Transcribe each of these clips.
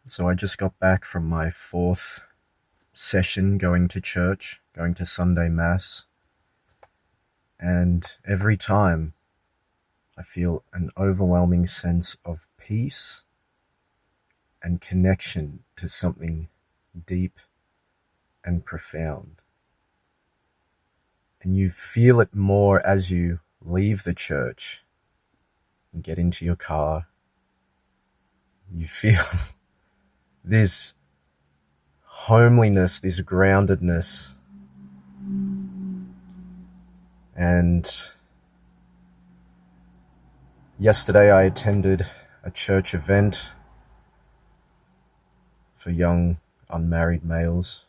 So I just got back from my fourth session going to church, going to Sunday Mass, and every time I feel an overwhelming sense of peace and connection to something deep and profound. And you feel it more as you leave the church and get into your car. You feel this homeliness, this groundedness, and yesterday I attended a church event for young unmarried males.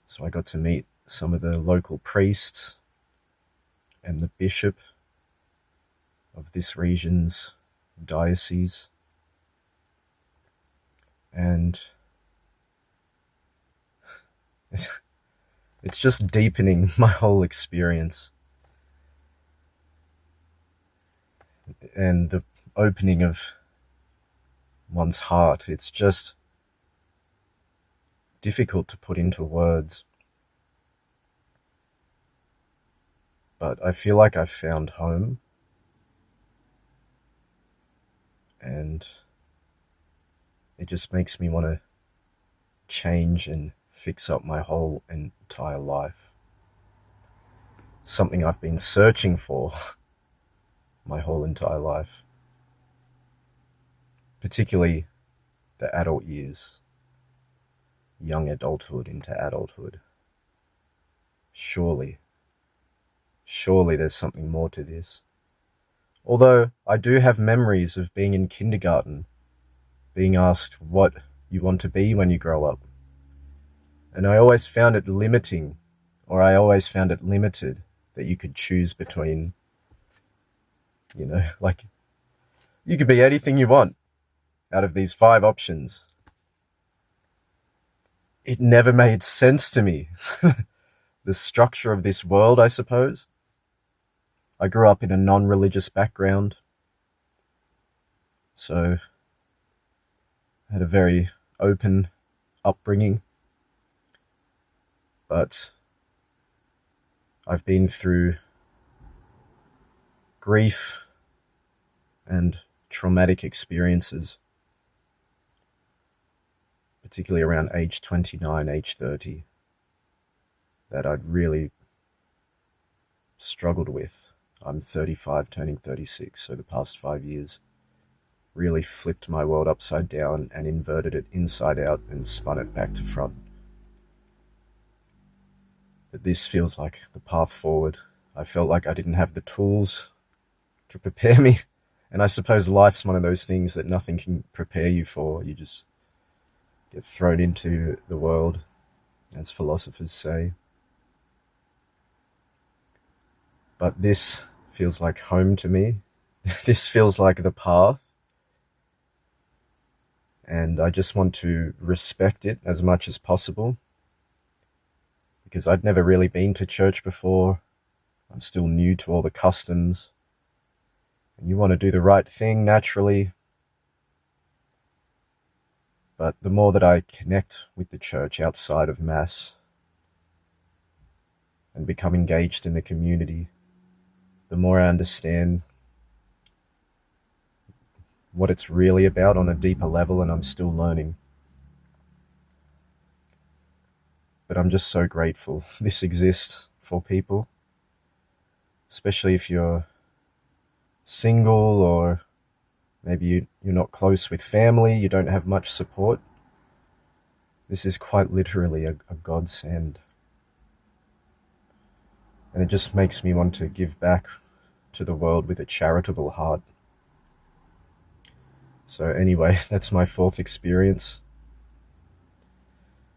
So I got to meet some of the local priests and the bishop of this region's diocese. And it's just deepening my whole experience and the opening of one's heart. It's just difficult to put into words. But I feel like I've found home, and it just makes me want to change and fix up my whole entire life. Something I've been searching for my whole entire life, particularly the adult years, young adulthood into adulthood. Surely there's something more to this. Although I do have memories of being in kindergarten, being asked what you want to be when you grow up. And I always found it limiting, or I always found it limited, that you could choose between, like, you could be anything you want out of these 5 options. It never made sense to me. The structure of this world, I suppose. I grew up in a non-religious background, so I had a very open upbringing. But I've been through grief and traumatic experiences, particularly around age 29, age 30, that I'd really struggled with. I'm 35, turning 36, so the past 5 years really flipped my world upside down and inverted it inside out and spun it back to front. But this feels like the path forward. I felt like I didn't have the tools to prepare me, and I suppose life's one of those things that nothing can prepare you for. You just get thrown into the world, as philosophers say. But this feels like home to me. This feels like the path. And I just want to respect it as much as possible, because I'd never really been to church before. I'm still new to all the customs. And you want to do the right thing naturally. But the more that I connect with the church outside of Mass and become engaged in the community, the more I understand what it's really about on a deeper level, and I'm still learning. But I'm just so grateful this exists for people, especially if you're single, or maybe you're not close with family, you don't have much support. This is quite literally a godsend. And it just makes me want to give back to the world with a charitable heart. So anyway, that's my 4th experience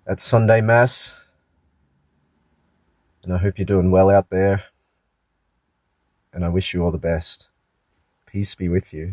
at Sunday Mass. And I hope you're doing well out there. And I wish you all the best. Peace be with you.